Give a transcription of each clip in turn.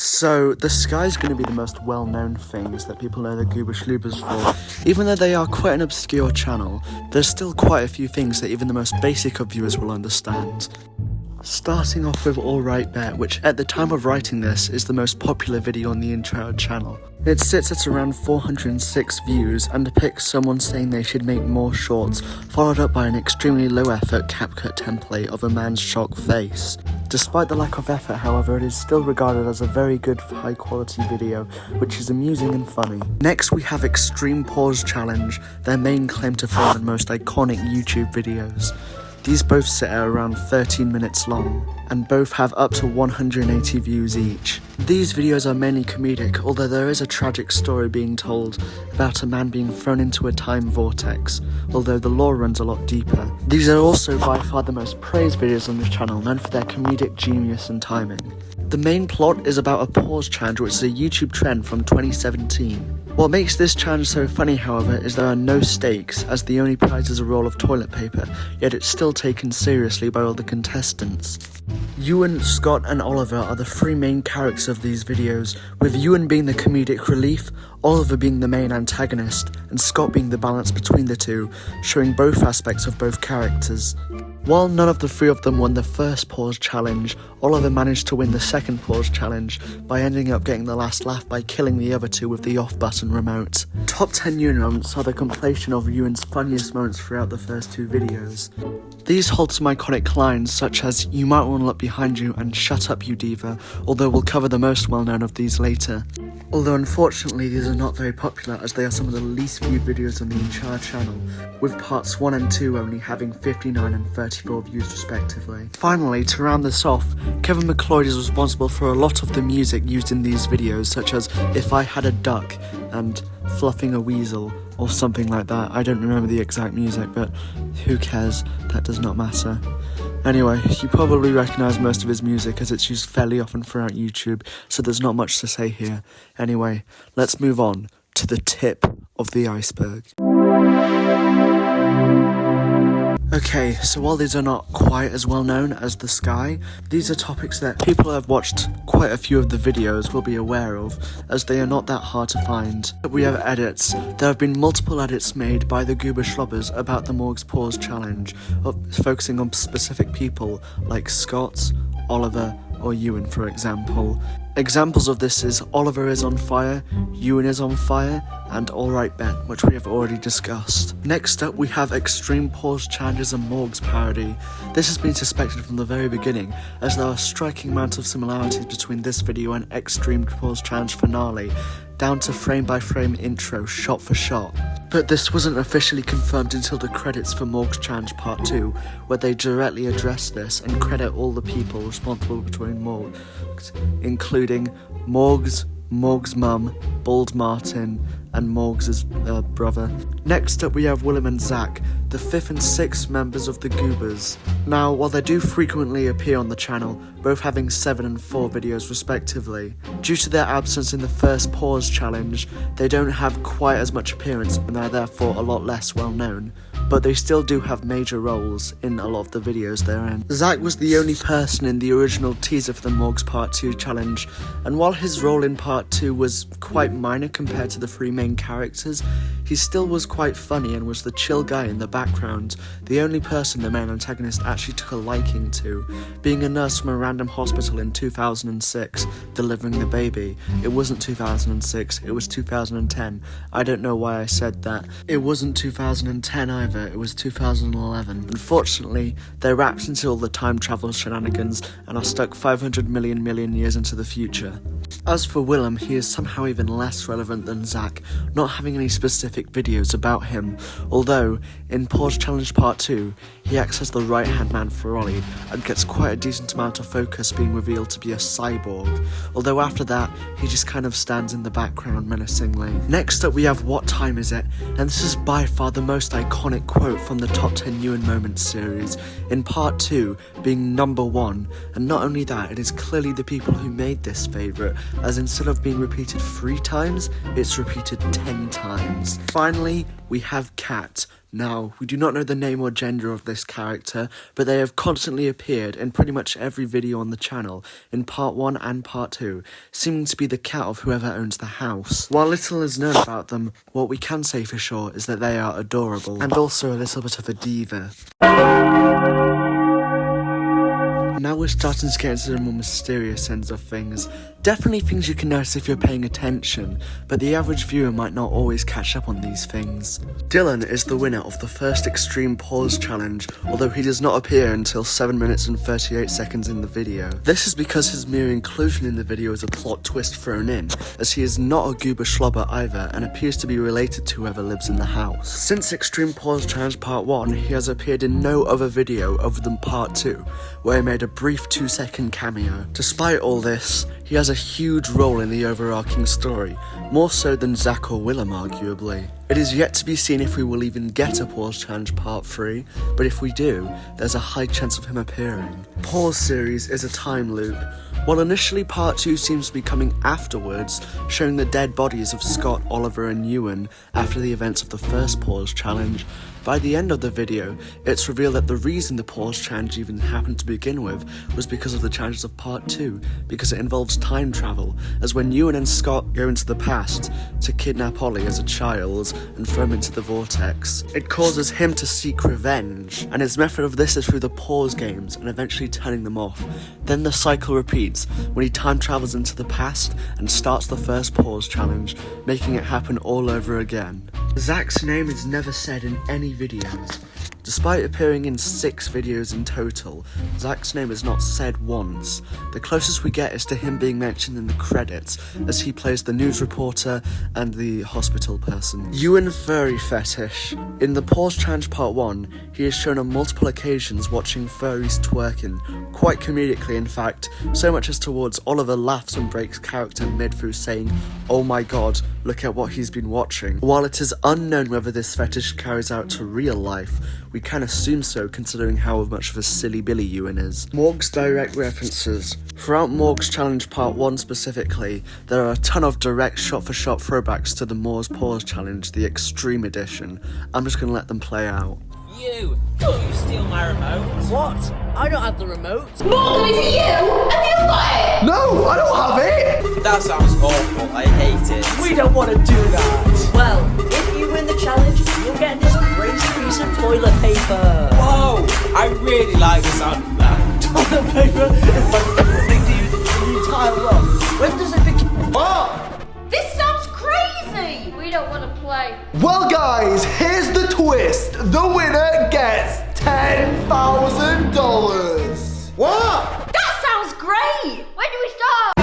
So, the sky's going to be the most well-known things that people know the Gooba shloobas for. Even though they are quite an obscure channel, there's still quite a few things that even the most basic of viewers will understand. Starting off with Alright Bet, which at the time of writing this is the most popular video on the entire channel. It sits at around 406 views and depicts someone saying they should make more shorts, followed up by an extremely low effort CapCut template of a man's shocked face. Despite the lack of effort, however, it is still regarded as a very good high quality video, which is amusing and funny. Next we have Extreme Pause Challenge, their main claim to fame and most iconic YouTube videos. These both sit at around 13 minutes long, and both have up to 180 views each. These videos are mainly comedic, although there is a tragic story being told about a man being thrown into a time vortex, although the lore runs a lot deeper. These are also by far the most praised videos on this channel, known for their comedic genius and timing. The main plot is about a pause challenge, which is a YouTube trend from 2017. What makes this challenge so funny, however, is there are no stakes, as the only prize is a roll of toilet paper, yet it's still taken seriously by all the contestants. Ewan, Scott and Oliver are the three main characters of these videos, with Ewan being the comedic relief, Oliver being the main antagonist, and Scott being the balance between the two, showing both aspects of both characters. While none of the three of them won the first pause challenge, Oliver managed to win the second pause challenge by ending up getting the last laugh by killing the other two with the off button remote. Top 10 Ewan moments are the compilation of Ewan's funniest moments throughout the first two videos. These hold some iconic lines such as "You might want to look behind you" and "Shut up you diva," although we'll cover the most well known of these later. Although unfortunately these are not very popular, as they are some of the least viewed videos on the entire channel, with parts 1 and 2 only having 59 and 34 views respectively. Finally, to round this off, Kevin McLeod is responsible for a lot of the music used in these videos, such as "If I Had a Duck" and "Fluffing a Weasel," or something like that. I don't remember the exact music, but who cares, that does not matter. Anyway, you probably recognise most of his music as it's used fairly often throughout YouTube, so there's not much to say here. Anyway, let's move on to the tip of the iceberg. Okay, so while these are not quite as well known as the sky, these are topics that people who have watched quite a few of the videos will be aware of, as they are not that hard to find. We have edits. There have been multiple edits made by the Gooba shloobas about the Morg's Pause Challenge, focusing on specific people like Scott, Oliver, or Ewan, for example. Examples of this is Oliver is on fire, Ewan is on fire, and Alright Bet, which we have already discussed. Next up we have Extreme Pause Challenges and Morg's parody. This has been suspected from the very beginning, as there are a striking amount of similarities between this video and Extreme Pause Challenge finale, down to frame-by-frame intro, shot for shot. But this wasn't officially confirmed until the credits for Morg's Challenge Part 2, where they directly address this and credit all the people responsible between Morgs, including Morgs, Morg's mum, Bald Martin, and Morgs' brother. Next up we have Willem and Zach, the 5th and 6th members of the Goobas. Now, while they do frequently appear on the channel, both having 7 and 4 videos respectively, due to their absence in the first pause challenge, they don't have quite as much appearance and are therefore a lot less well known, but they still do have major roles in a lot of the videos they're in. Zach was the only person in the original teaser for the Morg's Part 2 challenge, and while his role in Part 2 was quite minor compared to the three main characters, he still was quite funny and was the chill guy in the background, the only person the main antagonist actually took a liking to, being a nurse from a random hospital in 2006, delivering the baby. It wasn't 2006, it was 2010. I don't know why I said that. It wasn't 2010 either, it was 2011. Unfortunately, they wrapped into all the time travel shenanigans and are stuck 500 million years into the future. As for Willem, he is somehow even less relevant than Zach, not having any specific videos about him, although in Pause Challenge Part 2, he acts as the right-hand man for Ollie and gets quite a decent amount of focus, being revealed to be a cyborg, although after that, he just kind of stands in the background menacingly. Next up we have What Time Is It? And this is by far the most iconic quote from the Top 10 Ewan Moments series, in Part 2 being number 1, and not only that, it is clearly the people who made this favourite, as instead of being repeated 3 times, it's repeated 10 times. Finally, we have Cat, Now, we do not know the name or gender of this character, but they have constantly appeared in pretty much every video on the channel, in part 1 and part 2, seeming to be the cat of whoever owns the house. While little is known about them, what we can say for sure is that they are adorable, and also a little bit of a diva. Now we're starting to get into the more mysterious ends of things. Definitely things you can notice if you're paying attention, but the average viewer might not always catch up on these things. Dylan is the winner of the first Extreme Pause Challenge, although he does not appear until 7 minutes and 38 seconds in the video. This is because his mere inclusion in the video is a plot twist thrown in, as he is not a Gooba slobber either and appears to be related to whoever lives in the house. Since Extreme Pause Challenge Part 1, he has appeared in no other video other than Part 2, where he made a brief 2-second cameo. Despite all this, he has a huge role in the overarching story, more so than Zach or Willem arguably. It is yet to be seen if we will even get a Pause Challenge Part 3, but if we do, there's a high chance of him appearing. Pause series is a time loop. While initially Part 2 seems to be coming afterwards, showing the dead bodies of Scott, Oliver and Ewan after the events of the first Pause Challenge, by the end of the video, it's revealed that the reason the Pause Challenge even happened to begin with was because of the challenges of Part 2, because it involves time travel, as when Ewan and Scott go into the past to kidnap Ollie as a child and throw him into the vortex, it causes him to seek revenge, and his method of this is through the pause games and eventually turning them off. Then the cycle repeats when he time travels into the past and starts the first Pause Challenge, making it happen all over again. Zach's name is never said in any videos. Despite appearing in 6 videos in total, Zach's name is not said once. The closest we get is to him being mentioned in the credits, as he plays the news reporter and the hospital person. Ewan Furry Fetish. In the Pause Challenge Part 1, he is shown on multiple occasions watching furries twerking, quite comedically in fact, so much as towards Oliver laughs and breaks character mid through saying, "Oh my god, look at what he's been watching." While it is unknown whether this fetish carries out to real life, we can assume so considering how much of a silly Billy Ewan is. Morg's direct references. Throughout Morg's Challenge Part 1 specifically, there are a ton of direct shot-for-shot throwbacks to the Moore's Pause Challenge, the Extreme Edition. I'm just gonna let them play out. You steal my remote. What? I don't have the remote. Morgan, is it you? Have you got it? No, I don't have it! That sounds awful. I hate it. We don't want to do that. Well, if you win the challenge, you'll get this crazy piece of toilet paper. Whoa! I really like the sound of that. Toilet paper is my favorite thing to use in the entire world. When does it become... What? This sounds crazy. We don't want to play. Well guys, here's the twist. The winner gets $10,000. What? That sounds great. When do we start?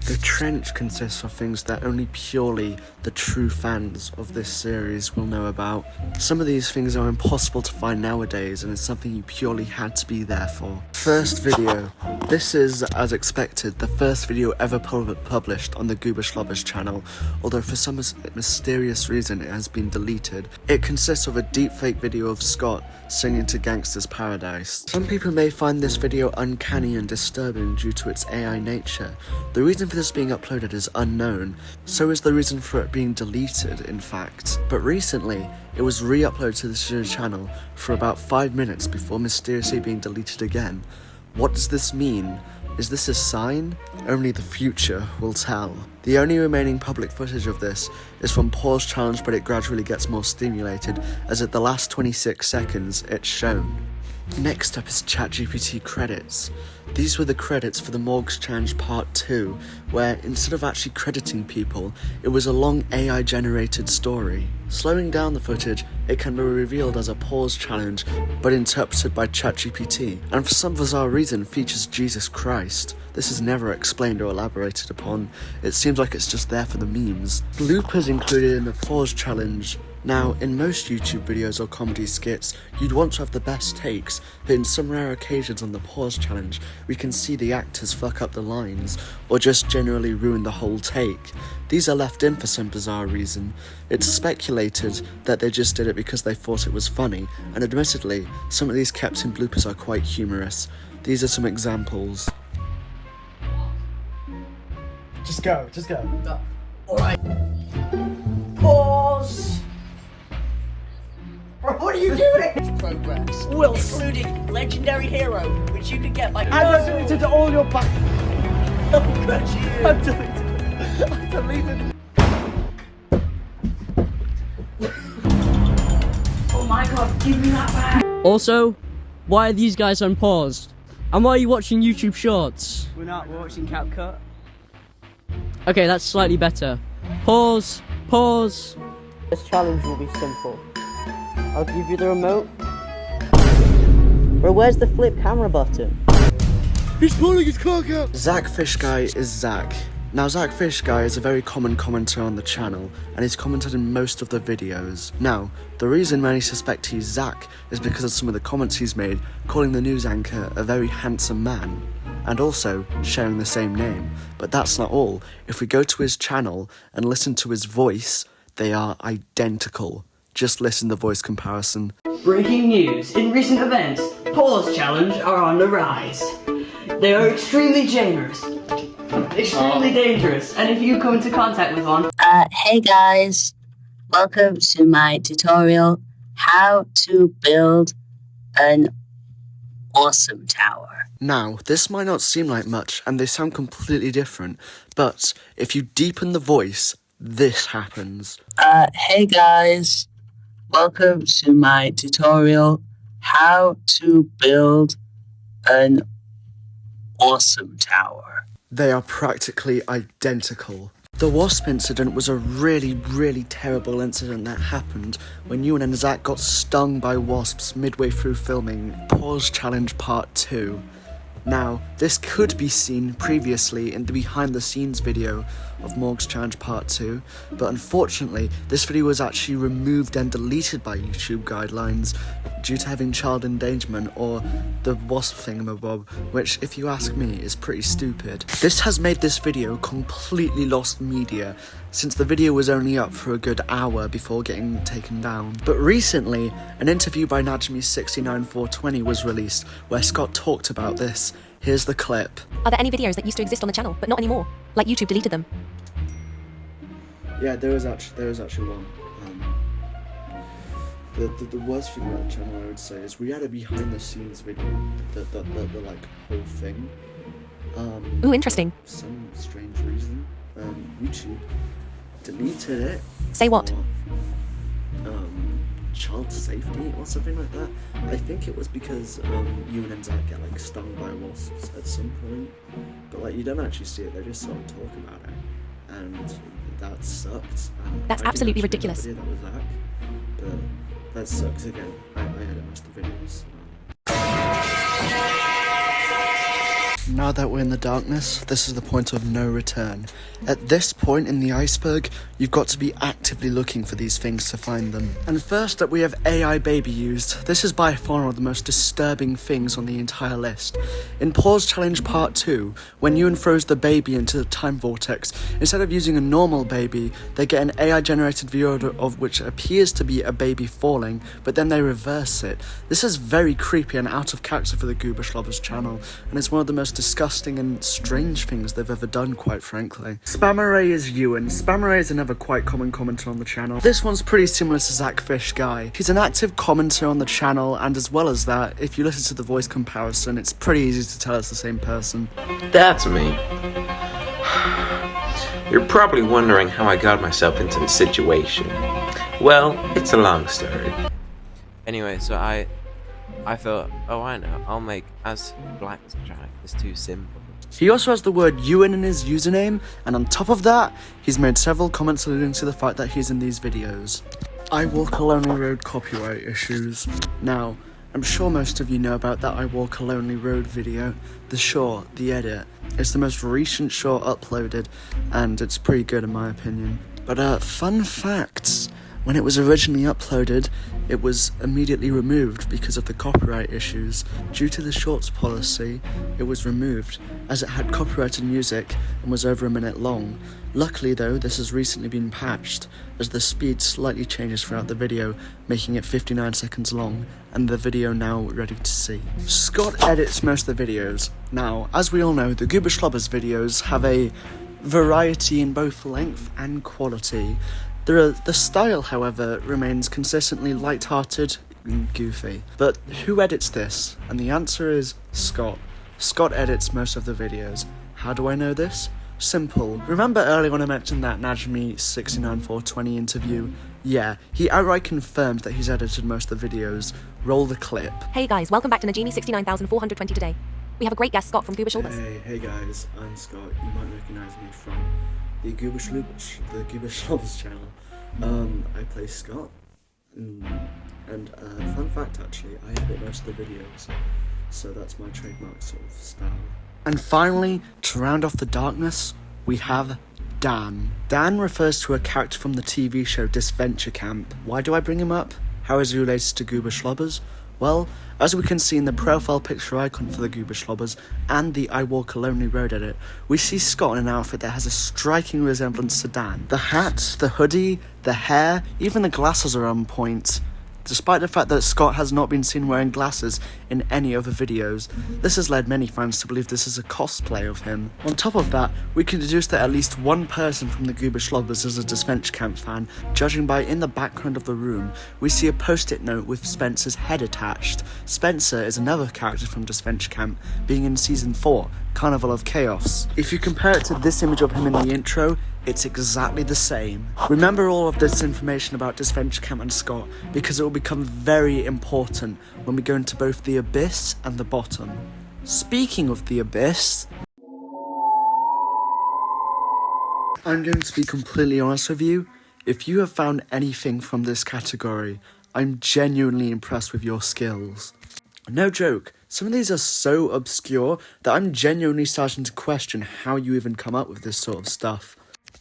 The trench consists of things that only purely the true fans of this series will know about. Some of these things are impossible to find nowadays, and it's something you purely had to be there for. First video. This is, as expected, the first video ever published on the Gooba Shloobas channel, although for some mysterious reason it has been deleted. It consists of a deepfake video of Scott singing to Gangsta's Paradise. Some people may find this video uncanny and disturbing due to its AI nature. The reason for this being uploaded is unknown, so is the reason for it being deleted, in fact. But recently, it was re-uploaded to the channel for about 5 minutes before mysteriously being deleted again. What does this mean? Is this a sign? Only the future will tell. The only remaining public footage of this is from Pause Challenge, but it gradually gets more stimulated, as at the last 26 seconds it's shown. Next up is ChatGPT credits. These were the credits for the Morg's Challenge Part 2, where instead of actually crediting people, it was a long AI generated story. Slowing down the footage, it can be revealed as a pause challenge, but interpreted by ChatGPT, and for some bizarre reason features Jesus Christ. This is never explained or elaborated upon. It seems like it's just there for the memes. Bloopers included in the pause challenge. Now, in most YouTube videos or comedy skits, you'd want to have the best takes, but in some rare occasions on the pause challenge, we can see the actors fuck up the lines, or just generally ruin the whole take. These are left in for some bizarre reason. It's speculated that they just did it because they thought it was funny, and admittedly, some of these kept in bloopers are quite humorous. These are some examples. Just go. Alright. Pause. Pause. Bro, what are you doing? Progress. Will, including legendary hero, which you can get by. I deleted all your back. Oh, good you. I deleted. Oh my god, give me that back. Also, why are these guys unpaused? And why are you watching YouTube Shorts? We're watching CapCut. Okay, that's slightly better. Pause. Pause. This challenge will be simple. I'll give you the remote. Bro, where's the flip camera button? He's pulling his cock out. Zach Fish Guy is Zach. Now, Zach Fish Guy is a very common commenter on the channel, and he's commented in most of the videos. Now, the reason many suspect he's Zach is because of some of the comments he's made, calling the news anchor a very handsome man, and also sharing the same name. But that's not all. If we go to his channel and listen to his voice, they are identical. Just listen to the voice comparison. Breaking news. In recent events, pause challenge are on the rise. They are extremely dangerous. Extremely dangerous. And if you come into contact with one... Hey guys, welcome to my tutorial, how to build an awesome tower. Now, this might not seem like much, and they sound completely different, but if you deepen the voice, this happens. Hey guys, welcome to my tutorial, how to build an awesome tower. They are practically identical. The wasp incident was a really, really terrible incident that happened when Ewan and Zach got stung by wasps midway through filming Pause Challenge Part 2. Now, this could be seen previously in the behind the scenes video of Morg's Challenge Part 2, but unfortunately, this video was actually removed and deleted by YouTube guidelines due to having child endangerment or the wasp thingamabob, which, if you ask me, is pretty stupid. This has made this video completely lost media, since the video was only up for a good hour before getting taken down. But recently, an interview by Najmi69420 was released, where Scott talked about this. Here's the clip. Are there any videos that used to exist on the channel, but not anymore? Like YouTube deleted them? Yeah, there was actually one. The worst thing about the channel, I would say, is we had a behind the scenes video, the like whole thing. Ooh, interesting. For some strange reason, YouTube deleted it. Say what? For, child safety or something like that. I think it was because Ewan and Zach get like stung by wasps at some point, but like you don't actually see it. They just sort of talk about it, and that sucked. That's absolutely ridiculous. That was Zach, but that sucks again. I had it most of the videos. Now that we're in the darkness, this is the point of no return. At this point in the iceberg, you've got to be actively looking for these things to find them. And first up we have AI baby used. This is by far one of the most disturbing things on the entire list. In Pause Challenge Part 2, when Ewan throws the baby into the time vortex, instead of using a normal baby, they get an AI generated view of which appears to be a baby falling, but then they reverse it. This is very creepy and out of character for the Gooba shloobas channel, and it's one of the most disgusting and strange things they've ever done, quite frankly. Spammeray is Ewan. Spammeray is another quite common commenter on the channel. This one's pretty similar to Zach Fish Guy. He's an active commenter on the channel, and as well as that, if you listen to the voice comparison, it's pretty easy to tell it's the same person. That's me. You're probably wondering how I got myself into the situation. Well, it's a long story. Anyway, so I thought, oh, I know, I'll make as black as Jack. It's too simple. He also has the word Ewan in his username, and on top of that, he's made several comments alluding to the fact that he's in these videos. I Walk a Lonely Road copyright issues. Now, I'm sure most of you know about that I Walk a Lonely Road video. The short, the edit, it's the most recent short uploaded, and it's pretty good in my opinion. But fun facts. When it was originally uploaded, it was immediately removed because of the copyright issues. Due to the shorts policy, it was removed, as it had copyrighted music and was over a minute long. Luckily though, this has recently been patched, as the speed slightly changes throughout the video, making it 59 seconds long, and the video now ready to see. Scott edits most of the videos. Now, as we all know, the Gooba shloobas videos have a variety in both length and quality. The style, however, remains consistently light-hearted and goofy. But who edits this? And the answer is Scott. Scott edits most of the videos. How do I know this? Simple. Remember earlier when I mentioned that Najmi 69420 interview? Yeah, he outright confirmed that he's edited most of the videos. Roll the clip. Hey guys, welcome back to Najimi 69420 today. We have a great guest, Scott from Gooba shloobas. Hey guys, I'm Scott. You might recognize me from the Gooba shloobas channel. I play Scott. And fun fact actually, I edit most of the videos. So that's my trademark sort of style. And finally, to round off the darkness, we have Dan. Dan refers to a character from the TV show Disventure Camp. Why do I bring him up? How is he related to Gooba shloobas? Well, as we can see in the profile picture icon for the Gooba shloobas and the I Walk a Lonely Road edit, we see Scott in an outfit that has a striking resemblance to Dan. The hat, the hoodie, the hair, even the glasses are on point. Despite the fact that Scott has not been seen wearing glasses in any other videos, this has led many fans to believe this is a cosplay of him. On top of that, we can deduce that at least one person from the Gooba shloobas is a Disventure Camp fan, judging by in the background of the room, we see a post-it note with Spencer's head attached. Spencer is another character from Disventure Camp, being in Season 4, Carnival of Chaos. If you compare it to this image of him in the intro, it's exactly the same. Remember all of this information about Disventure Camp and Scott, because it will become very important when we go into both the Abyss and the Bottom. Speaking of the Abyss, I'm going to be completely honest with you. If you have found anything from this category, I'm genuinely impressed with your skills. No joke, some of these are so obscure that I'm genuinely starting to question how you even come up with this sort of stuff.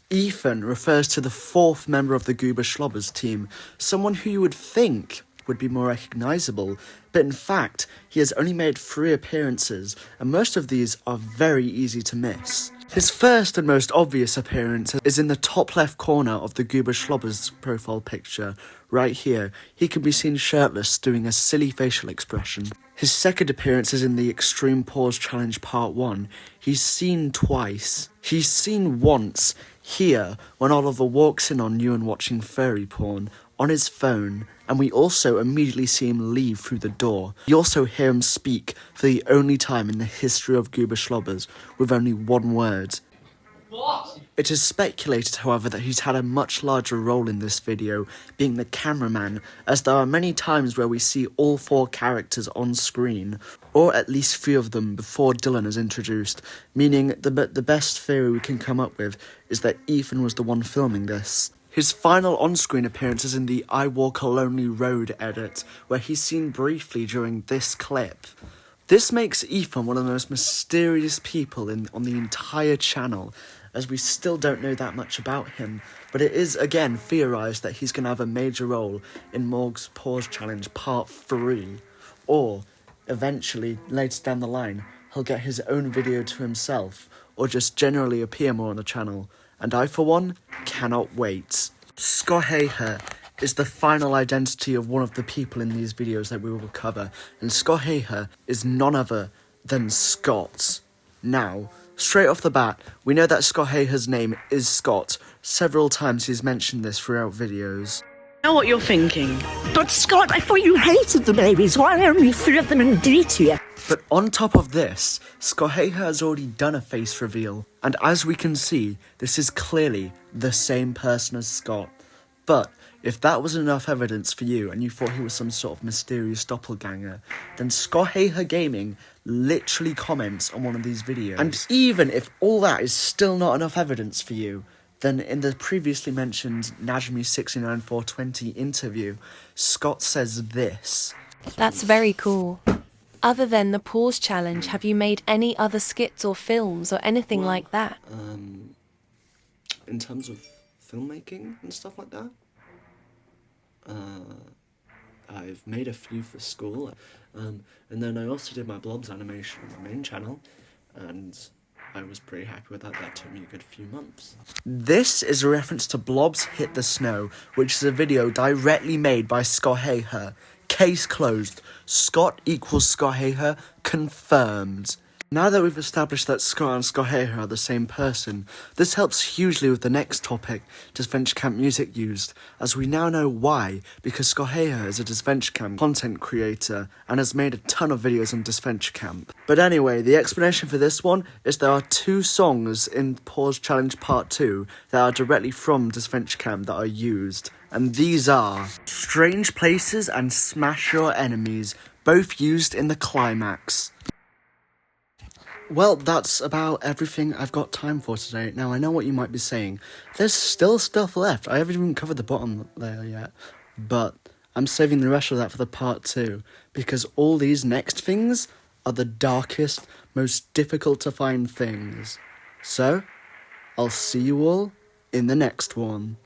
Ethan refers to the fourth member of the Gooba shloobas team, someone who you would think would be more recognisable, but in fact, he has only made 3 appearances, and most of these are very easy to miss. His first and most obvious appearance is in the top left corner of the Gooba shloobas profile picture. Right here, he can be seen shirtless doing a silly facial expression. His second appearance is in the Extreme Pause Challenge Part 1. He's seen twice. He's seen once, here, when Oliver walks in on Ewan watching furry porn, on his phone, and we also immediately see him leave through the door. We also hear him speak for the only time in the history of Gooba shloobas, with only one word. What? It is speculated, however, that he's had a much larger role in this video, being the cameraman, as there are many times where we see all 4 characters on screen, or at least 3 of them before Dylan is introduced, meaning the best theory we can come up with is that Ethan was the one filming this. His final on-screen appearance is in the I Walk a Lonely Road edit, where he's seen briefly during this clip. This makes Ethan one of the most mysterious people on the entire channel, as we still don't know that much about him, but it is again theorised that he's going to have a major role in Morg's Pause Challenge Part 3, or eventually, later down the line, he'll get his own video to himself, or just generally appear more on the channel, and I for one, cannot wait. Scott Haher is the final identity of one of the people in these videos that we will cover, and Scott Haher is none other than Scott. Now, straight off the bat, we know that Scott Haher's name is Scott. Several times he's mentioned this throughout videos. I know what you're thinking. But Scott, I thought you hated the babies. Why only 3 of them in DT? But on top of this, Scott Haher has already done a face reveal, and as we can see, this is clearly the same person as Scott. But if that was enough evidence for you and you thought he was some sort of mysterious doppelganger, then Scott Haher Gaming literally comments on one of these videos. And even if all that is still not enough evidence for you, then in the previously mentioned Najmi 69420 interview, Scott says this. That's very cool. Other than the Pause Challenge, have you made any other skits or films or anything like that? In terms of filmmaking and stuff like that, I've made a few for school, and then I also did my blobs animation on my main channel, and I was pretty happy with that. That took me a good few months. This is a reference to Blobs Hit the Snow, which is a video directly made by Scott Haher. Case closed. Scott equals Scott Haher, confirmed. Now that we've established that Scott and Scoheha are the same person, this helps hugely with the next topic, Disventure Camp music used, as we now know why, because Scoheha is a Disventure Camp content creator and has made a ton of videos on Disventure Camp. But anyway, the explanation for this one is there are 2 songs in Pause Challenge Part 2 that are directly from Disventure Camp that are used, and these are Strange Places and Smash Your Enemies, both used in the climax. Well, that's about everything I've got time for today. Now, I know what you might be saying. There's still stuff left. I haven't even covered the bottom layer yet. But I'm saving the rest of that for the part 2. Because all these next things are the darkest, most difficult to find things. So, I'll see you all in the next one.